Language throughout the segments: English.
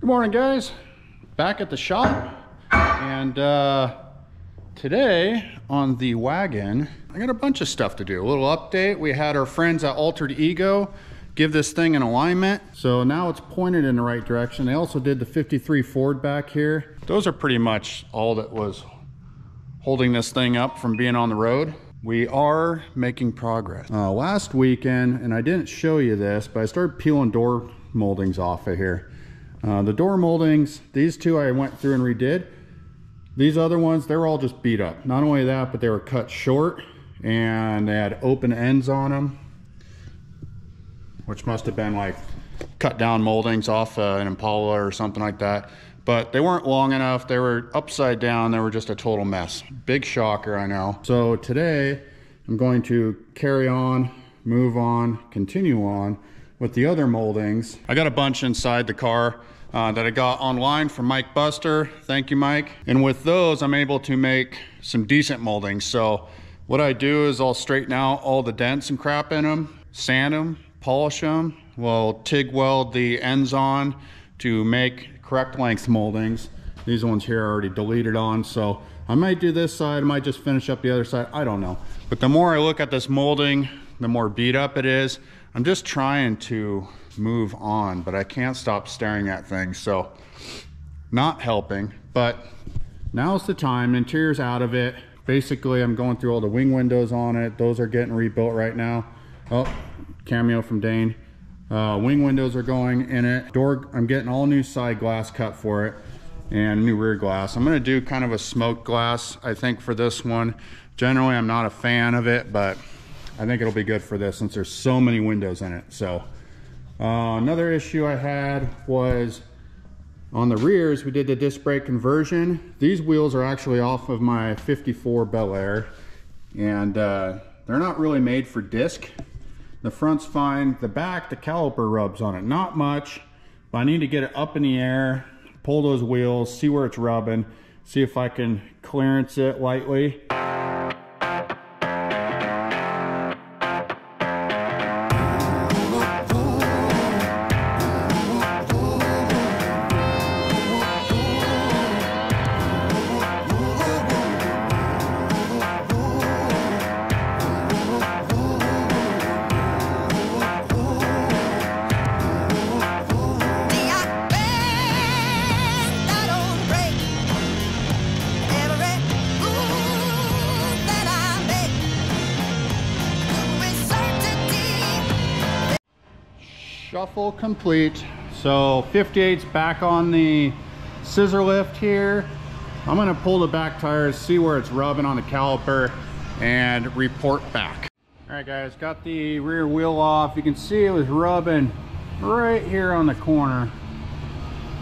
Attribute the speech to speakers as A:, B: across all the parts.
A: Good morning, guys. Back at the shop, and today on the wagon I got a bunch of stuff to do. A little update. We had our friends at Altered Ego give this thing an alignment, so now it's pointed in the right direction. They also did the 53 Ford back here. Those are pretty much all that was holding this thing up from being on the road. We are making progress. Last weekend, and I didn't show you this, but I started peeling door moldings off of here. The door moldings, these two I went through and redid. These other ones, they were all just beat up. Not only that, but they were cut short and they had open ends on them, which must have been like cut down moldings off an Impala or something like that. But they weren't long enough. They were upside down. They were just a total mess. Big shocker, I know. So today I'm going to carry on, move on, continue on with the other moldings. I got a bunch inside the car that I got online from Mike Buster. Thank you, Mike. And with those, I'm able to make some decent moldings. So what I do is I'll straighten out all the dents and crap in them, sand them, polish them. We'll TIG weld the ends on to make correct length moldings. These ones here are already deleted on, so I might do this side, I might just finish up the other side, I don't know. But the more I look at this molding, the more beat up it is. I'm just trying to move on, but I can't stop staring at things, so not helping. But now's the time. Interior's out of it. Basically, I'm going through all the wing windows on it. Those are getting rebuilt right now. Oh, cameo from Dane. Wing windows are going in it. Door, I'm getting all new side glass cut for it and new rear glass. I'm gonna do kind of a smoked glass, I think, for this one. Generally, I'm not a fan of it, but I think it'll be good for this since there's so many windows in it. So another issue I had was on the rears. We did the disc brake conversion. These wheels are actually off of my 54 Bel Air, and they're not really made for disc. The front's fine. The back, the caliper rubs on it. Not much, but I need to get it up in the air, pull those wheels, see where it's rubbing, see if I can clearance it lightly. Shuffle complete. So 58's back on the scissor lift here. I'm gonna pull the back tires, see where it's rubbing on the caliper, and report back. All right, guys, got the rear wheel off. You can see it was rubbing right here on the corner.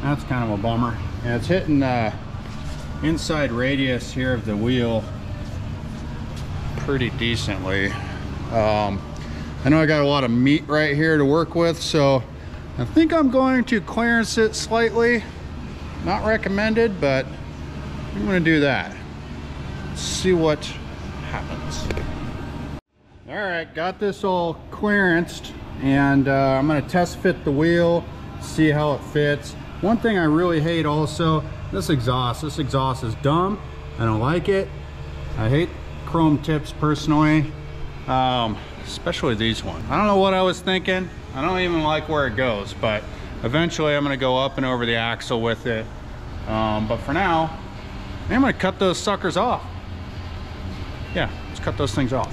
A: That's kind of a bummer. And it's hitting the inside radius here of the wheel pretty decently. I know I got a lot of meat right here to work with, so I think I'm going to clearance it slightly. Not recommended, but I'm going to do that. Let's see what happens. All right, got this all clearanced, and I'm going to test fit the wheel, see how it fits. One thing I really hate also, this exhaust. This exhaust is dumb. I don't like it. I hate chrome tips personally. Especially these ones. I don't know what I was thinking. I don't even like where it goes, but eventually I'm gonna go up and over the axle with it. But for now, I'm gonna cut those suckers off. Yeah, let's cut those things off.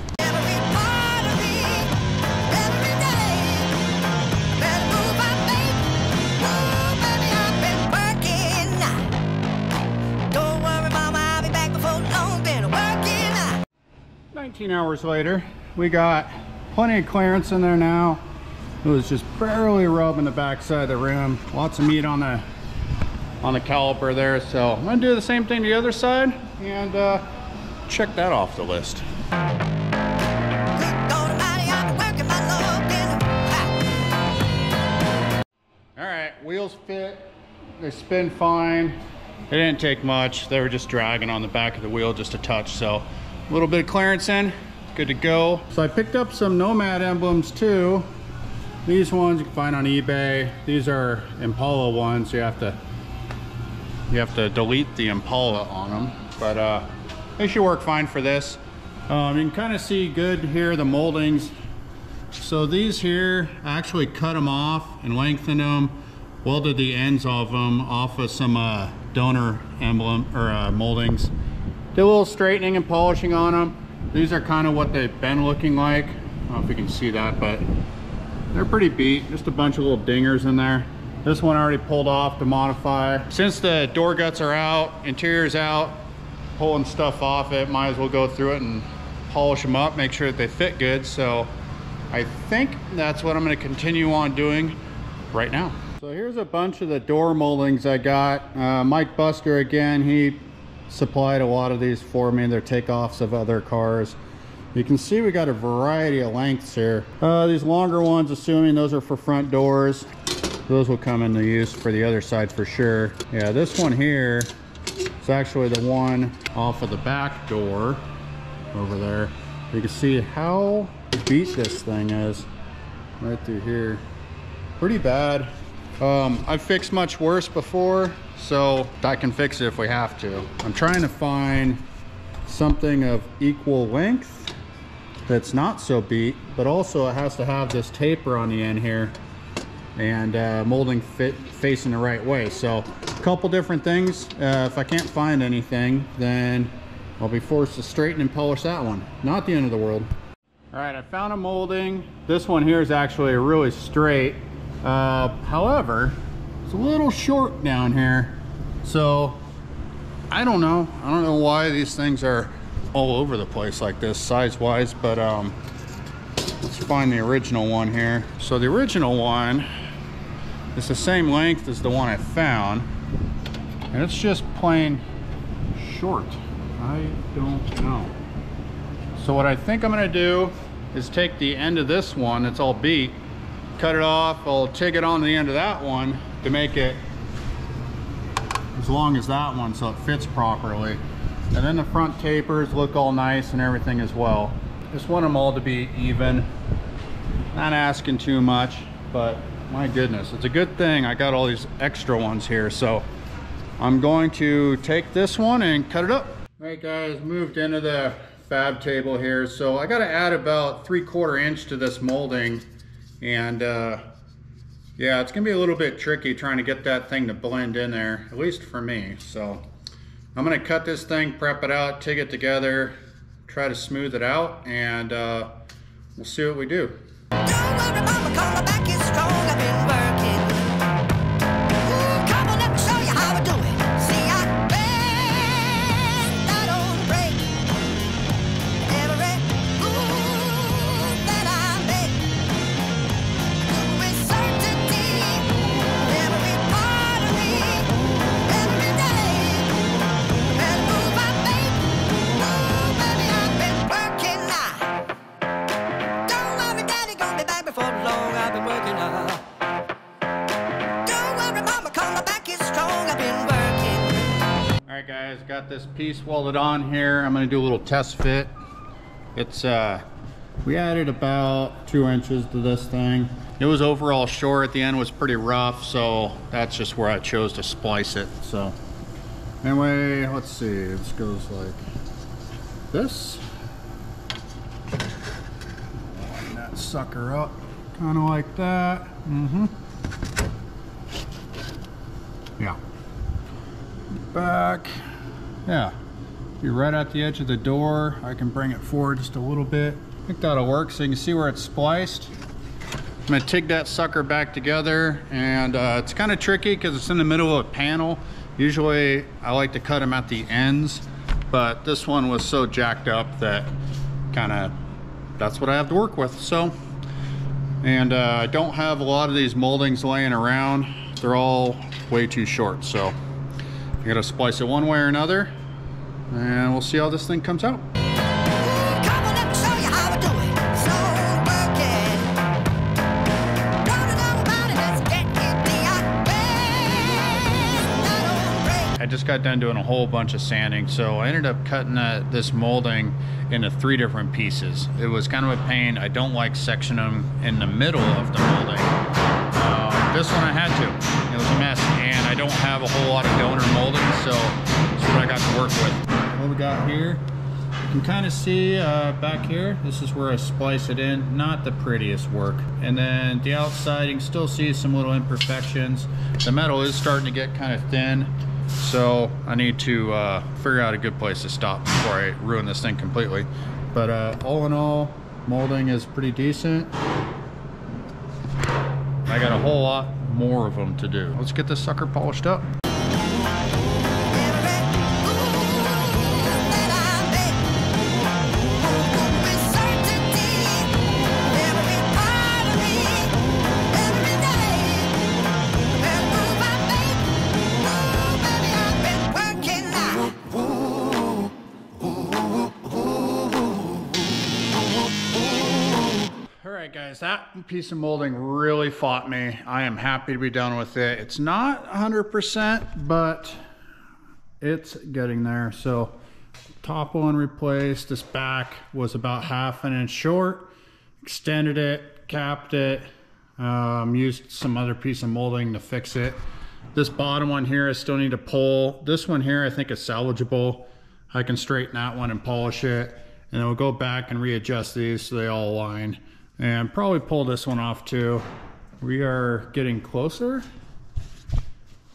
A: Working. 19 hours later, we got plenty of clearance in there now. It was just barely rubbing the back side of the rim. Lots of meat on the caliper there. So I'm gonna do the same thing to the other side and check that off the list. All right, wheels fit. They spin fine. They didn't take much. They were just dragging on the back of the wheel just a touch. So a little bit of clearance in. Good to go. So I picked up some Nomad emblems too. These ones you can find on eBay. These are Impala ones. You have to delete the Impala on them, but they should work fine for this. You can kind of see good here the moldings. So these here, I actually cut them off and lengthened them, welded the ends of them off of some donor emblem or moldings. Did a little straightening and polishing on them. These are kind of what they've been looking like. I don't know if you can see that, but they're pretty beat. Just a bunch of little dingers in there. This one I already pulled off to modify. Since the door guts are out, interior's out, pulling stuff off it, might as well go through it and polish them up, make sure that they fit good. So I think that's what I'm going to continue on doing right now. So here's a bunch of the door moldings I got. Mike Buster again, he supplied a lot of these for me. They're takeoffs of other cars. You can see we got a variety of lengths here. These longer ones, assuming those are for front doors, those will come into use for the other side for sure. Yeah, this one here is actually the one off of the back door over there. You can see how beat this thing is right through here. Pretty bad. I've fixed much worse before, so I can fix it if we have to. I'm trying to find something of equal length that's not so beat, but also it has to have this taper on the end here and molding facing the right way. So a couple different things. If I can't find anything, then I'll be forced to straighten and polish that one. Not the end of the world. All right, I found a molding. This one here is actually really straight. However, it's a little short down here. So I don't know why these things are all over the place like this size wise, but let's find the original one here. So the original one is the same length as the one I found, and it's just plain short. I don't know. So what I think I'm gonna do is take the end of this one that's all beat, cut it off, I'll TIG it on the end of that one to make it as long as that one so it fits properly. And then the front tapers look all nice and everything as well. Just want them all to be even. Not asking too much, but my goodness, it's a good thing I got all these extra ones here. So I'm going to take this one and cut it up. All right guys, moved into the fab table here. So I got to add about 3/4 inch to this molding, and yeah, it's gonna be a little bit tricky trying to get that thing to blend in there, at least for me. So I'm gonna cut this thing, prep it out, TIG it together, try to smooth it out, and we'll see what we do.
B: Don't worry, mama, 'cause my back is strong. I've been working. Ooh, come on, let me show you how I do it. See, I bend, I don't break. Every move that I make, do with certainty. Every part of me, every day. Every move I make, ooh, baby, I've been working now. Don't worry, daddy, gonna be back before long. I've been working hard. Don't worry, mama, 'cause my back is strong. I've been working.
A: All right guys, got this piece welded on here. I'm gonna do a little test fit. It's we added about 2 inches to this thing. It was overall short, at the end was pretty rough, so that's just where I chose to splice it. So anyway, let's see, this goes like this. Line that sucker up, kind of like that. Yeah. Back. Yeah. Be right at the edge of the door. I can bring it forward just a little bit. I think that'll work. So you can see where it's spliced. I'm gonna TIG that sucker back together, and it's kind of tricky because it's in the middle of a panel. Usually I like to cut them at the ends, but this one was so jacked up that that's what I have to work with. So, and I don't have a lot of these moldings laying around. They're all way too short, so I gotta splice it one way or another, and we'll see how this thing comes out.
B: Come on, let me show you how I do it. So working. Don't know about it, let's get it. I bend, I don't break.
A: I just got done doing a whole bunch of sanding, so I ended up cutting this molding into 3 different pieces. It was kind of a pain. I don't like sectioning them in the middle of the molding. This one I had to. It was a mess, and I don't have a whole lot of donor molding, so that's what I got to work with. What we got here, you can kind of see back here, this is where I splice it in. Not the prettiest work. And then the outside, you can still see some little imperfections. The metal is starting to get kind of thin, so I need to figure out a good place to stop before I ruin this thing completely. But all in all, molding is pretty decent. I got a whole lot more of them to do. Let's get this sucker polished up. Guys, that piece of molding really fought me. I am happy to be done with it. It's not 100%, but it's getting there. So top one replaced. This back was about 1/2 inch short. Extended it, capped it, used some other piece of molding to fix it. This bottom one here I still need to pull. This one here I think is salvageable. I can straighten that one and polish it, and then we'll go back and readjust these so they all align. And probably pull this one off too. We are getting closer,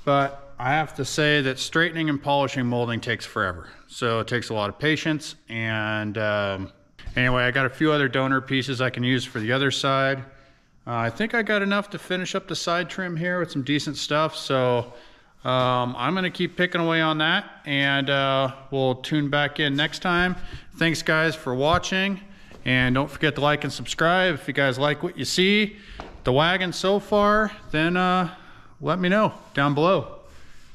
A: but I have to say that straightening and polishing molding takes forever. So it takes a lot of patience. And anyway, I got a few other donor pieces I can use for the other side. I think I got enough to finish up the side trim here with some decent stuff. So I'm gonna keep picking away on that, and we'll tune back in next time. Thanks guys for watching. And don't forget to like and subscribe. If you guys like what you see, the wagon so far, then let me know down below.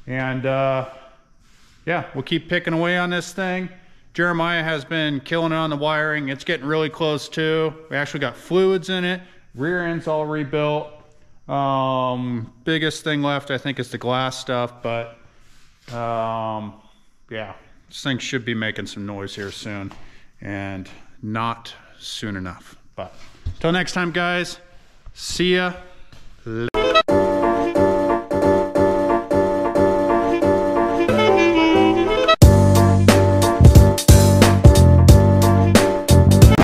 A: And yeah, we'll keep picking away on this thing. Jeremiah has been killing it on the wiring. It's getting really close too. We actually got fluids in it. Rear end's all rebuilt. Biggest thing left, I think, is the glass stuff. But yeah, this thing should be making some noise here soon. And not soon enough. But till next time guys, see ya.